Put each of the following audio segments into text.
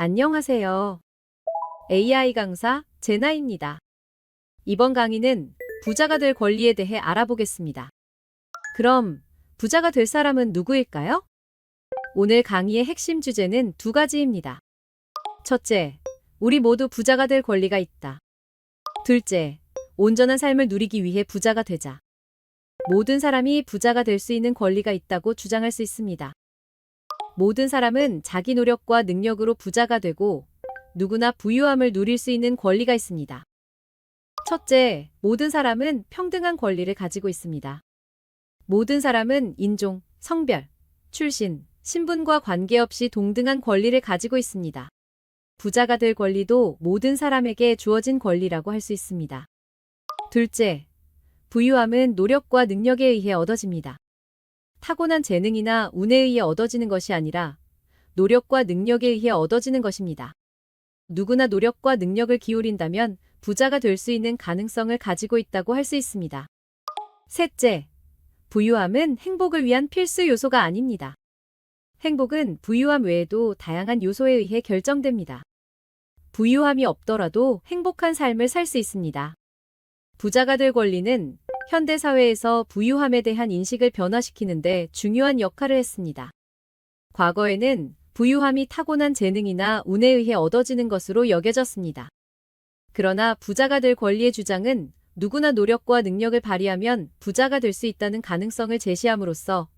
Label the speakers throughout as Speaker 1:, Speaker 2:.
Speaker 1: 안녕하세요. AI 강사 제나입니다. 이번 강의는 부자가 될 권리에 대해 알아보겠습니다. 그럼 부자가 될 사람은 누구일까요? 오늘 강의의 핵심 주제는 두 가지입니다. 첫째, 우리 모두 부자가 될 권리가 있다. 둘째, 온전한 삶을 누리기 위해 부자가 되자. 모든 사람이 부자가 될 수 있는 권리가 있다고 주장할 수 있습니다. 모든 사람은 자기 노력과 능력으로 부자가 되고 누구나 부유함을 누릴 수 있는 권리가 있습니다. 첫째, 모든 사람은 평등한 권리를 가지고 있습니다. 모든 사람은 인종, 성별, 출신, 신분과 관계없이 동등한 권리를 가지고 있습니다. 부자가 될 권리도 모든 사람에게 주어진 권리라고 할 수 있습니다. 둘째, 부유함은 노력과 능력에 의해 얻어집니다. 타고난 재능이나 운에 의해 얻어지는 것이 아니라 노력과 능력에 의해 얻어지는 것입니다. 누구나 노력과 능력을 기울인다면 부자가 될 수 있는 가능성을 가지고 있다고 할 수 있습니다. 셋째, 부유함은 행복을 위한 필수 요소가 아닙니다. 행복은 부유함 외에도 다양한 요소에 의해 결정됩니다. 부유함이 없더라도 행복한 삶을 살 수 있습니다. 부자가 될 권리는 현대 사회에서 부유함에 대한 인식을 변화시키는데 중요한 역할을 했습니다. 과거에는 부유함이 타고난 재능이나 운에 의해 얻어지는 것으로 여겨졌습니다. 그러나 부자가 될 권리의 주장은 누구나 노력과 능력을 발휘하면 부자가 될 수 있다는 가능성을 제시함으로써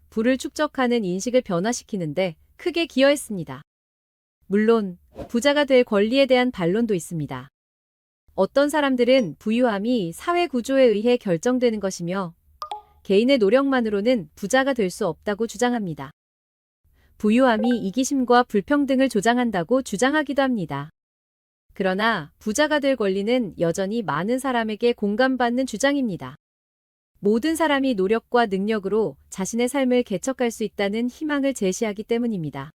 Speaker 1: 부를 축적하는 인식을 변화시키는데 크게 기여했습니다. 물론 부자가 될 권리에 대한 반론도 있습니다. 어떤 사람들은 부유함이 사회 구조에 의해 결정되는 것이며 개인의 노력만으로는 부자가 될 수 없다고 주장합니다. 부유함이 이기심과 불평등을 조장한다고 주장하기도 합니다. 그러나 부자가 될 권리는 여전히 많은 사람에게 공감받는 주장입니다. 모든 사람이 노력과 능력으로 자신의 삶을 개척할 수 있다는 희망을 제시하기 때문입니다.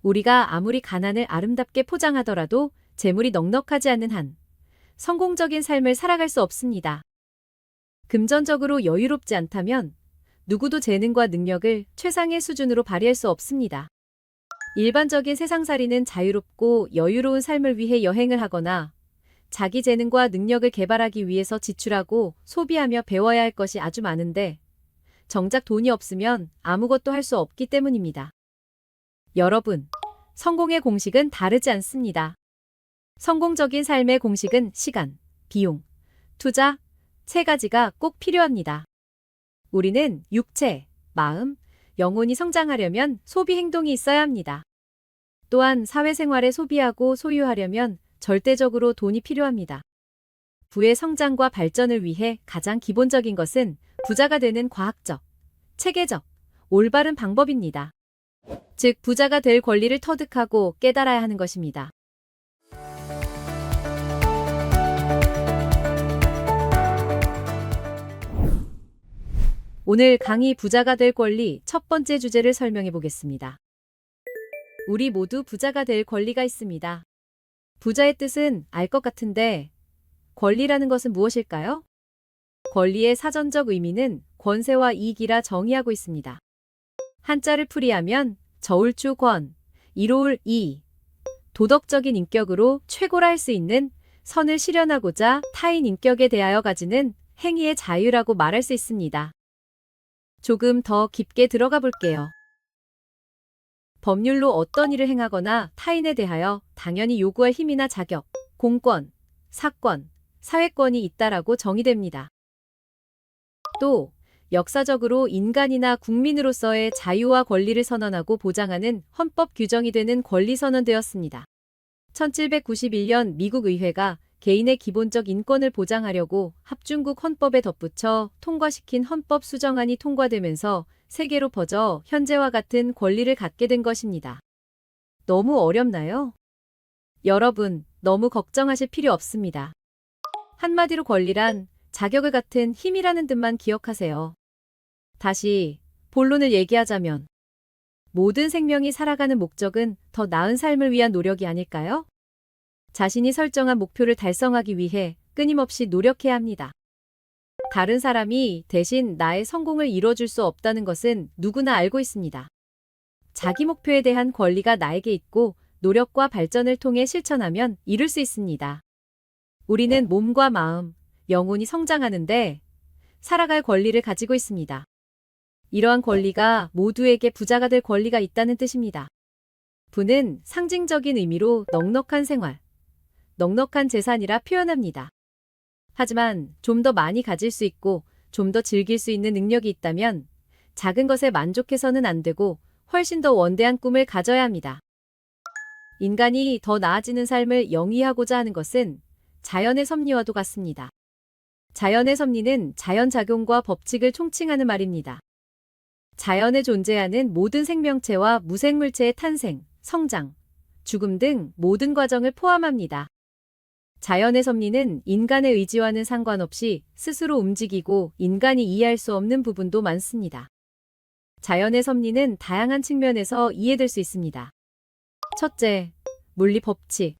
Speaker 1: 우리가 아무리 가난을 아름답게 포장하더라도 재물이 넉넉하지 않는 한 성공적인 삶을 살아갈 수 없습니다. 금전적으로 여유롭지 않다면 누구도 재능과 능력을 최상의 수준으로 발휘할 수 없습니다. 일반적인 세상살이는 자유롭고 여유로운 삶을 위해 여행을 하거나 자기 재능과 능력을 개발하기 위해서 지출하고 소비하며 배워야 할 것이 아주 많은데 정작 돈이 없으면 아무것도 할 수 없기 때문입니다. 여러분, 성공의 공식은 다르지 않습니다. 성공적인 삶의 공식은 시간, 비용, 투자, 세 가지가 꼭 필요합니다. 우리는 육체, 마음, 영혼이 성장하려면 소비 행동이 있어야 합니다. 또한 사회생활에 소비하고 소유하려면 절대적으로 돈이 필요합니다. 부의 성장과 발전을 위해 가장 기본적인 것은 부자가 되는 과학적, 체계적, 올바른 방법입니다. 즉, 부자가 될 권리를 터득하고 깨달아야 하는 것입니다. 오늘 강의 부자가 될 권리 첫 번째 주제를 설명해 보겠습니다. 우리 모두 부자가 될 권리가 있습니다. 부자의 뜻은 알 것 같은데 권리라는 것은 무엇일까요? 권리의 사전적 의미는 권세와 이익이라 정의하고 있습니다. 한자를 풀이하면 저울추 권, 이로울 이, 도덕적인 인격으로 최고라 할 수 있는 선을 실현하고자 타인 인격에 대하여 가지는 행위의 자유라고 말할 수 있습니다. 조금 더 깊게 들어가 볼게요. 법률로 어떤 일을 행하거나 타인에 대하여 당연히 요구할 힘이나 자격, 공권, 사권, 사회권이 있다라고 정의됩니다. 또 역사적으로 인간이나 국민으로서의 자유와 권리를 선언하고 보장하는 헌법 규정이 되는 권리선언되었습니다. 1791년 미국 의회가 개인의 기본적 인권을 보장하려고 합중국 헌법에 덧붙여 통과시킨 헌법 수정안이 통과되면서 세계로 퍼져 현재와 같은 권리를 갖게 된 것입니다. 너무 어렵나요? 여러분, 너무 걱정하실 필요 없습니다. 한마디로 권리란 자격을 갖은 힘이라는 뜻만 기억하세요. 다시 본론을 얘기하자면 모든 생명이 살아가는 목적은 더 나은 삶을 위한 노력이 아닐까요? 자신이 설정한 목표를 달성하기 위해 끊임없이 노력해야 합니다. 다른 사람이 대신 나의 성공을 이뤄줄 수 없다는 것은 누구나 알고 있습니다. 자기 목표에 대한 권리가 나에게 있고 노력과 발전을 통해 실천하면 이룰 수 있습니다. 우리는 몸과 마음, 영혼이 성장하는데 살아갈 권리를 가지고 있습니다. 이러한 권리가 모두에게 부자가 될 권리가 있다는 뜻입니다. 부는 상징적인 의미로 넉넉한 생활, 넉넉한 재산이라 표현합니다. 하지만 좀 더 많이 가질 수 있고 좀 더 즐길 수 있는 능력이 있다면 작은 것에 만족해서는 안 되고 훨씬 더 원대한 꿈을 가져야 합니다. 인간이 더 나아지는 삶을 영위하고자 하는 것은 자연의 섭리와도 같습니다. 자연의 섭리는 자연작용과 법칙을 총칭하는 말입니다. 자연에 존재하는 모든 생명체와 무생물체의 탄생, 성장, 죽음 등 모든 과정을 포함합니다. 자연의 섭리는 인간의 의지와는 상관없이 스스로 움직이고 인간이 이해할 수 없는 부분도 많습니다. 자연의 섭리는 다양한 측면에서 이해될 수 있습니다. 첫째, 물리 법칙.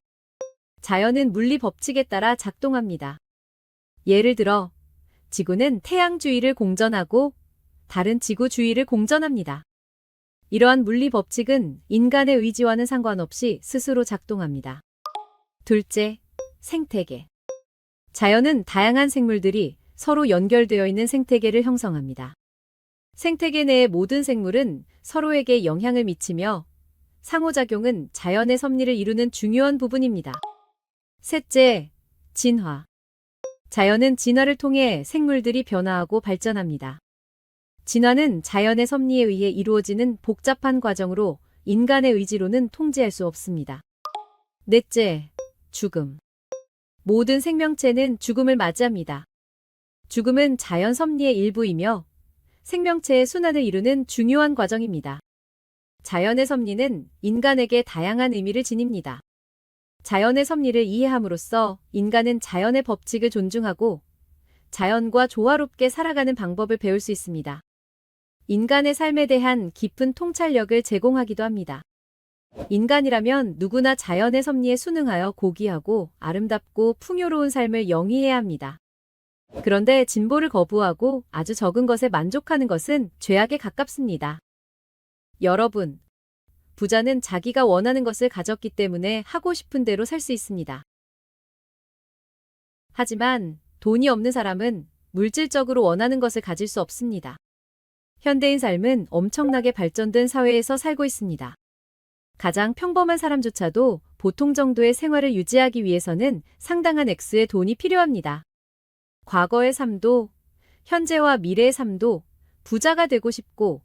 Speaker 1: 자연은 물리 법칙에 따라 작동합니다. 예를 들어, 지구는 태양 주위를 공전하고 다른 지구 주위를 공전합니다. 이러한 물리 법칙은 인간의 의지와는 상관없이 스스로 작동합니다. 둘째, 생태계. 자연은 다양한 생물들이 서로 연결되어 있는 생태계를 형성합니다. 생태계 내의 모든 생물은 서로에게 영향을 미치며 상호작용은 자연의 섭리를 이루는 중요한 부분입니다. 셋째, 진화. 자연은 진화를 통해 생물들이 변화하고 발전합니다. 진화는 자연의 섭리에 의해 이루어지는 복잡한 과정으로 인간의 의지로는 통제할 수 없습니다. 넷째, 죽음. 모든 생명체는 죽음을 맞이합니다. 죽음은 자연 섭리의 일부이며 생명체의 순환을 이루는 중요한 과정입니다. 자연의 섭리는 인간에게 다양한 의미를 지닙니다. 자연의 섭리를 이해함으로써 인간은 자연의 법칙을 존중하고 자연과 조화롭게 살아가는 방법을 배울 수 있습니다. 인간의 삶에 대한 깊은 통찰력을 제공하기도 합니다. 인간이라면 누구나 자연의 섭리에 순응하여 고귀하고 아름답고 풍요로운 삶을 영위해야 합니다. 그런데 진보를 거부하고 아주 적은 것에 만족하는 것은 죄악에 가깝습니다. 여러분, 부자는 자기가 원하는 것을 가졌기 때문에 하고 싶은 대로 살 수 있습니다. 하지만 돈이 없는 사람은 물질적으로 원하는 것을 가질 수 없습니다. 현대인 삶은 엄청나게 발전된 사회에서 살고 있습니다. 가장 평범한 사람조차도 보통 정도의 생활을 유지하기 위해서는 상당한 액수의 돈이 필요합니다. 과거의 삶도, 현재와 미래의 삶도 부자가 되고 싶고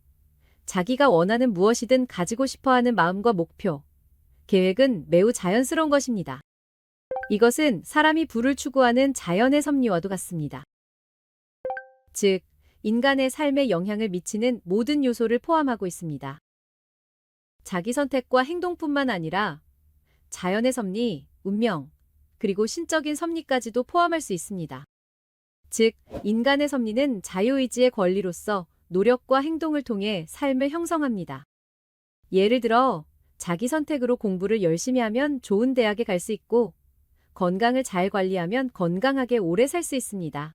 Speaker 1: 자기가 원하는 무엇이든 가지고 싶어하는 마음과 목표, 계획은 매우 자연스러운 것입니다. 이것은 사람이 부를 추구하는 자연의 섭리와도 같습니다. 즉, 인간의 삶에 영향을 미치는 모든 요소를 포함하고 있습니다. 자기 선택과 행동뿐만 아니라 자연의 섭리, 운명, 그리고 신적인 섭리까지도 포함할 수 있습니다. 즉, 인간의 섭리는 자유의지의 권리로서 노력과 행동을 통해 삶을 형성합니다. 예를 들어, 자기 선택으로 공부를 열심히 하면 좋은 대학에 갈 수 있고, 건강을 잘 관리하면 건강하게 오래 살 수 있습니다.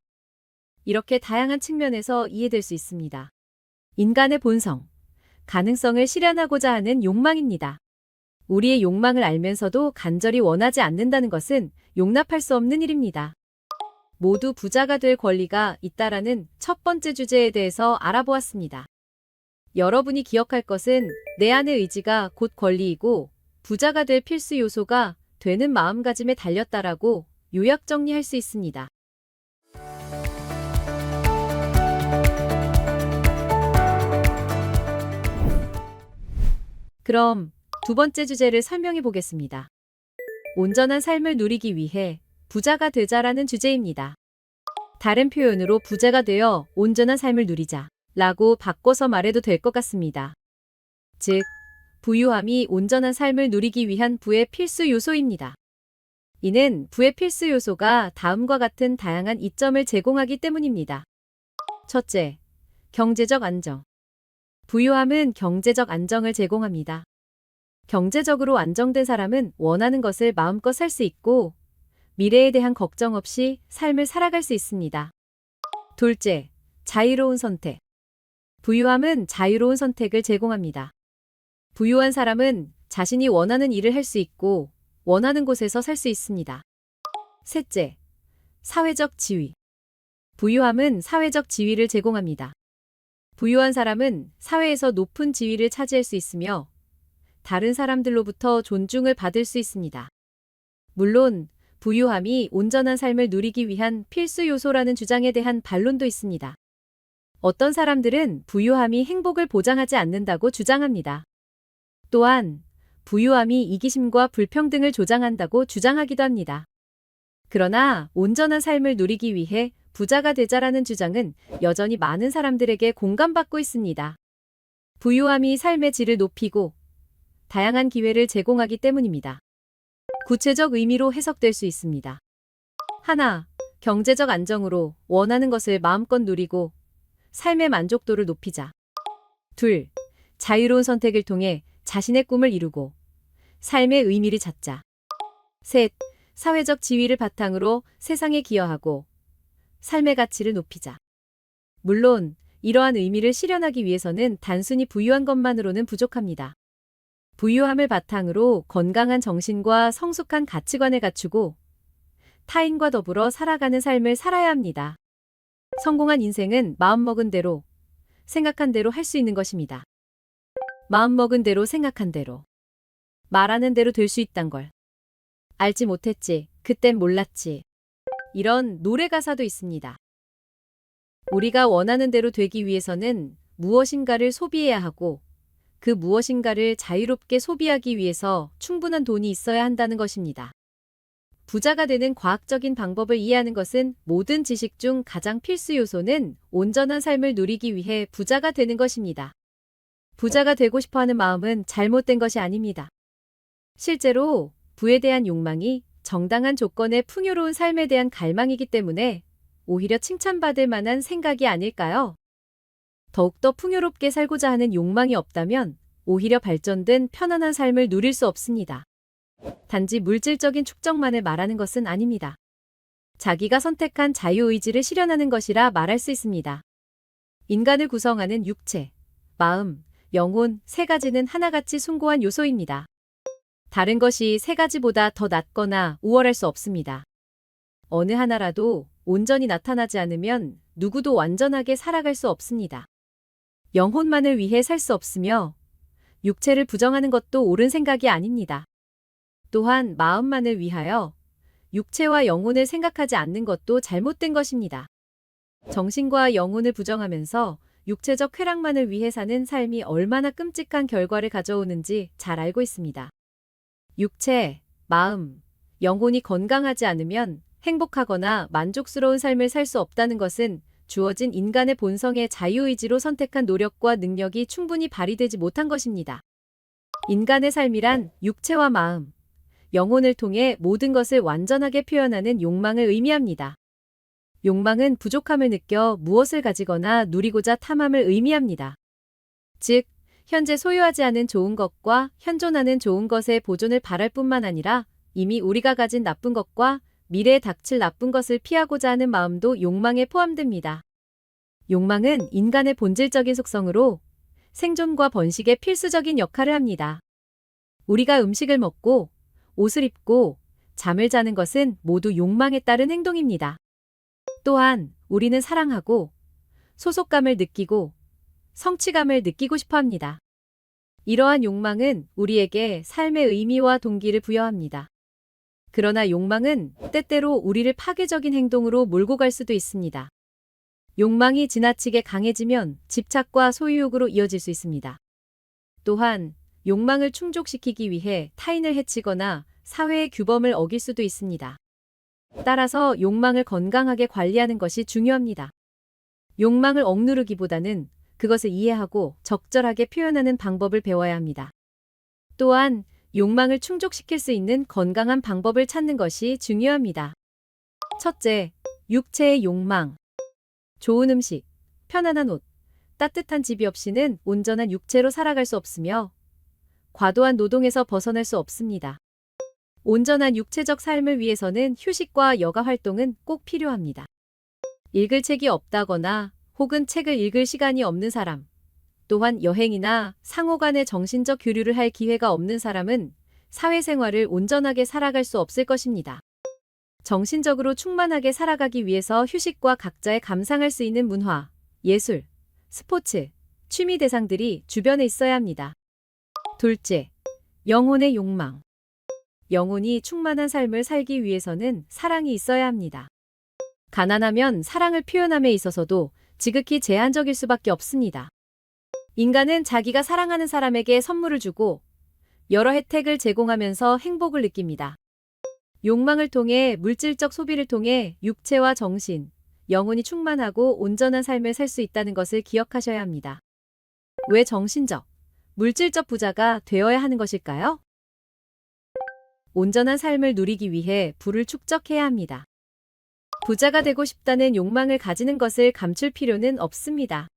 Speaker 1: 이렇게 다양한 측면에서 이해될 수 있습니다. 인간의 본성, 가능성을 실현하고자 하는 욕망입니다. 우리의 욕망을 알면서도 간절히 원하지 않는다는 것은 용납할 수 없는 일입니다. 모두 부자가 될 권리가 있다라는 첫 번째 주제에 대해서 알아보았습니다. 여러분이 기억할 것은 내 안의 의지가 곧 권리이고 부자가 될 필수 요소가 되는 마음가짐에 달렸다라고 요약 정리할 수 있습니다. 그럼 두 번째 주제를 설명해 보겠습니다. 온전한 삶을 누리기 위해 부자가 되자라는 주제입니다. 다른 표현으로 부자가 되어 온전한 삶을 누리자 라고 바꿔서 말해도 될 것 같습니다. 즉, 부유함이 온전한 삶을 누리기 위한 부의 필수 요소입니다. 이는 부의 필수 요소가 다음과 같은 다양한 이점을 제공하기 때문입니다. 첫째, 경제적 안정. 부유함은 경제적 안정을 제공합니다. 경제적으로 안정된 사람은 원하는 것을 마음껏 살 수 있고 미래에 대한 걱정 없이 삶을 살아갈 수 있습니다. 둘째, 자유로운 선택. 부유함은 자유로운 선택을 제공합니다. 부유한 사람은 자신이 원하는 일을 할 수 있고 원하는 곳에서 살 수 있습니다. 셋째, 사회적 지위. 부유함은 사회적 지위를 제공합니다. 부유한 사람은 사회에서 높은 지위를 차지할 수 있으며 다른 사람들로부터 존중을 받을 수 있습니다. 물론 부유함이 온전한 삶을 누리기 위한 필수 요소라는 주장에 대한 반론도 있습니다. 어떤 사람들은 부유함이 행복을 보장하지 않는다고 주장합니다. 또한 부유함이 이기심과 불평등을 조장한다고 주장하기도 합니다. 그러나 온전한 삶을 누리기 위해 부자가 되자라는 주장은 여전히 많은 사람들에게 공감받고 있습니다. 부유함이 삶의 질을 높이고 다양한 기회를 제공하기 때문입니다. 구체적 의미로 해석될 수 있습니다. 하나, 경제적 안정으로 원하는 것을 마음껏 누리고 삶의 만족도를 높이자. 둘, 자유로운 선택을 통해 자신의 꿈을 이루고 삶의 의미를 찾자. 셋, 사회적 지위를 바탕으로 세상에 기여하고 삶의 가치를 높이자. 물론 이러한 의미를 실현하기 위해서는 단순히 부유한 것만으로는 부족합니다. 부유함을 바탕으로 건강한 정신과 성숙한 가치관을 갖추고 타인과 더불어 살아가는 삶을 살아야 합니다. 성공한 인생은 마음먹은 대로, 생각한 대로 할 수 있는 것입니다. 마음먹은 대로 생각한 대로, 말하는 대로 될 수 있단 걸. 알지 못했지, 그땐 몰랐지. 이런 노래 가사도 있습니다. 우리가 원하는 대로 되기 위해서는 무엇인가를 소비해야 하고 그 무엇인가를 자유롭게 소비하기 위해서 충분한 돈이 있어야 한다는 것입니다. 부자가 되는 과학적인 방법을 이해하는 것은 모든 지식 중 가장 필수 요소는 온전한 삶을 누리기 위해 부자가 되는 것입니다. 부자가 되고 싶어하는 마음은 잘못된 것이 아닙니다. 실제로 부에 대한 욕망이 정당한 조건의 풍요로운 삶에 대한 갈망이기 때문에 오히려 칭찬받을 만한 생각이 아닐까요? 더욱더 풍요롭게 살고자 하는 욕망이 없다면 오히려 발전된 편안한 삶을 누릴 수 없습니다. 단지 물질적인 축적만을 말하는 것은 아닙니다. 자기가 선택한 자유의지를 실현하는 것이라 말할 수 있습니다. 인간을 구성하는 육체, 마음, 영혼 세 가지는 하나같이 숭고한 요소입니다. 다른 것이 세 가지보다 더 낫거나 우월할 수 없습니다. 어느 하나라도 온전히 나타나지 않으면 누구도 완전하게 살아갈 수 없습니다. 영혼만을 위해 살 수 없으며 육체를 부정하는 것도 옳은 생각이 아닙니다. 또한 마음만을 위하여 육체와 영혼을 생각하지 않는 것도 잘못된 것입니다. 정신과 영혼을 부정하면서 육체적 쾌락만을 위해 사는 삶이 얼마나 끔찍한 결과를 가져오는지 잘 알고 있습니다. 육체, 마음, 영혼이 건강하지 않으면 행복하거나 만족스러운 삶을 살 수 없다는 것은 주어진 인간의 본성의 자유의지로 선택한 노력과 능력이 충분히 발휘되지 못한 것입니다. 인간의 삶이란 육체와 마음, 영혼을 통해 모든 것을 완전하게 표현하는 욕망을 의미합니다. 욕망은 부족함을 느껴 무엇을 가지거나 누리고자 탐함을 의미합니다. 즉, 현재 소유하지 않은 좋은 것과 현존하는 좋은 것의 보존을 바랄 뿐만 아니라 이미 우리가 가진 나쁜 것과 미래에 닥칠 나쁜 것을 피하고자 하는 마음도 욕망에 포함됩니다. 욕망은 인간의 본질적인 속성으로 생존과 번식에 필수적인 역할을 합니다. 우리가 음식을 먹고 옷을 입고 잠을 자는 것은 모두 욕망에 따른 행동입니다. 또한 우리는 사랑하고 소속감을 느끼고 성취감을 느끼고 싶어 합니다. 이러한 욕망은 우리에게 삶의 의미와 동기를 부여합니다. 그러나 욕망은 때때로 우리를 파괴적인 행동으로 몰고 갈 수도 있습니다. 욕망이 지나치게 강해지면 집착과 소유욕으로 이어질 수 있습니다. 또한 욕망을 충족시키기 위해 타인을 해치거나 사회의 규범을 어길 수도 있습니다. 따라서 욕망을 건강하게 관리하는 것이 중요합니다. 욕망을 억누르기보다는 그것을 이해하고 적절하게 표현하는 방법을 배워야 합니다. 또한 욕망을 충족시킬 수 있는 건강한 방법을 찾는 것이 중요합니다. 첫째, 육체의 욕망. 좋은 음식, 편안한 옷, 따뜻한 집이 없이는 온전한 육체로 살아갈 수 없으며 과도한 노동에서 벗어날 수 없습니다. 온전한 육체적 삶을 위해서는 휴식과 여가 활동은 꼭 필요합니다. 읽을 책이 없다거나 혹은 책을 읽을 시간이 없는 사람, 또한 여행이나 상호 간의 정신적 교류를 할 기회가 없는 사람은 사회생활을 온전하게 살아갈 수 없을 것입니다. 정신적으로 충만하게 살아가기 위해서 휴식과 각자의 감상할 수 있는 문화, 예술, 스포츠, 취미 대상들이 주변에 있어야 합니다. 둘째, 영혼의 욕망. 영혼이 충만한 삶을 살기 위해서는 사랑이 있어야 합니다. 가난하면 사랑을 표현함에 있어서도 지극히 제한적일 수밖에 없습니다. 인간은 자기가 사랑하는 사람에게 선물을 주고 여러 혜택을 제공하면서 행복을 느낍니다. 욕망을 통해 물질적 소비를 통해 육체와 정신, 영혼이 충만하고 온전한 삶을 살 수 있다는 것을 기억하셔야 합니다. 왜 정신적, 물질적 부자가 되어야 하는 것일까요? 온전한 삶을 누리기 위해 부를 축적해야 합니다. 부자가 되고 싶다는 욕망을 가지는 것을 감출 필요는 없습니다.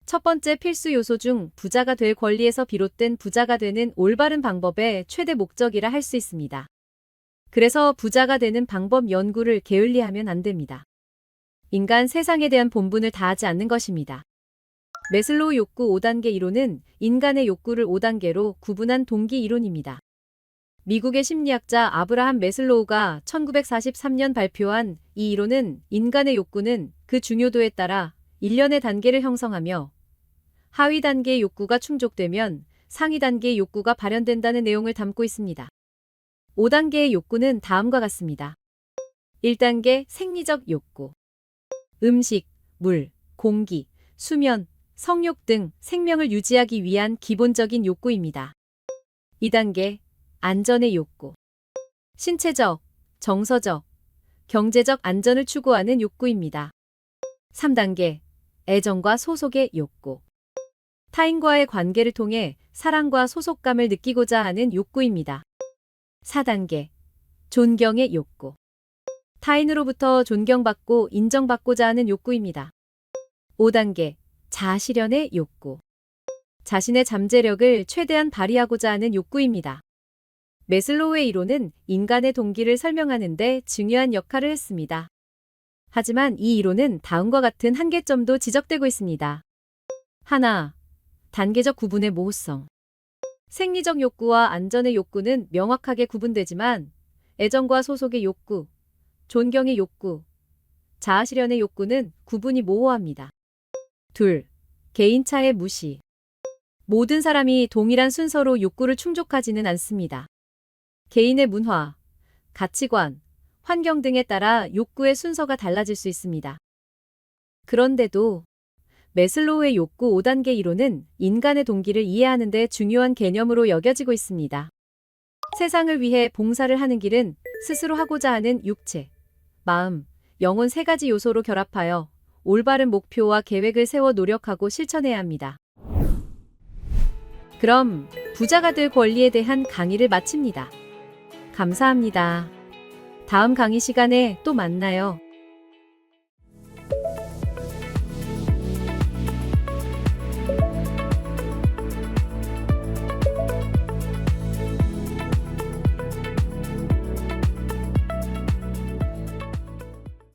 Speaker 1: 첫 번째 필수 요소 중 부자가 될 권리에서 비롯된 부자가 되는 올바른 방법의 최대 목적이라 할 수 있습니다. 그래서 부자가 되는 방법 연구를 게을리하면 안 됩니다. 인간 세상에 대한 본분을 다하지 않는 것입니다. 매슬로우 욕구 5단계 이론은 인간의 욕구를 5단계로 구분한 동기 이론입니다. 미국의 심리학자 아브라함 매슬로우가 1943년 발표한 이 이론은 인간의 욕구는 그 중요도에 따라 일련의 단계를 형성하며 하위 단계의 욕구가 충족되면 상위 단계의 욕구가 발현된다는 내용을 담고 있습니다. 5단계의 욕구는 다음과 같습니다. 1단계 생리적 욕구. 음식, 물, 공기, 수면, 성욕 등 생명을 유지하기 위한 기본적인 욕구입니다. 2단계 안전의 욕구. 신체적, 정서적, 경제적 안전을 추구하는 욕구입니다. 3단계 애정과 소속의 욕구. 타인과의 관계를 통해 사랑과 소속감을 느끼고자 하는 욕구입니다. 4단계 존경의 욕구. 타인으로부터 존경받고 인정받고자 하는 욕구입니다. 5단계 자아실현의 욕구. 자신의 잠재력을 최대한 발휘하고자 하는 욕구입니다. 매슬로우의 이론은 인간의 동기를 설명하는 데 중요한 역할을 했습니다. 하지만 이 이론은 다음과 같은 한계점도 지적되고 있습니다. 하나, 단계적 구분의 모호성. 생리적 욕구와 안전의 욕구는 명확하게 구분되지만 애정과 소속의 욕구, 존경의 욕구, 자아실현의 욕구는 구분이 모호합니다. 둘, 개인차의 무시. 모든 사람이 동일한 순서로 욕구를 충족하지는 않습니다. 개인의 문화, 가치관, 환경 등에 따라 욕구의 순서가 달라질 수 있습니다. 그런데도 매슬로우의 욕구 5단계 이론은 인간의 동기를 이해하는 데 중요한 개념으로 여겨지고 있습니다. 세상을 위해 봉사를 하는 길은 스스로 하고자 하는 육체, 마음, 영혼 3가지 요소로 결합하여 올바른 목표와 계획을 세워 노력하고 실천해야 합니다. 그럼 부자가 될 권리에 대한 강의를 마칩니다. 감사합니다. 다음 강의 시간에 또 만나요.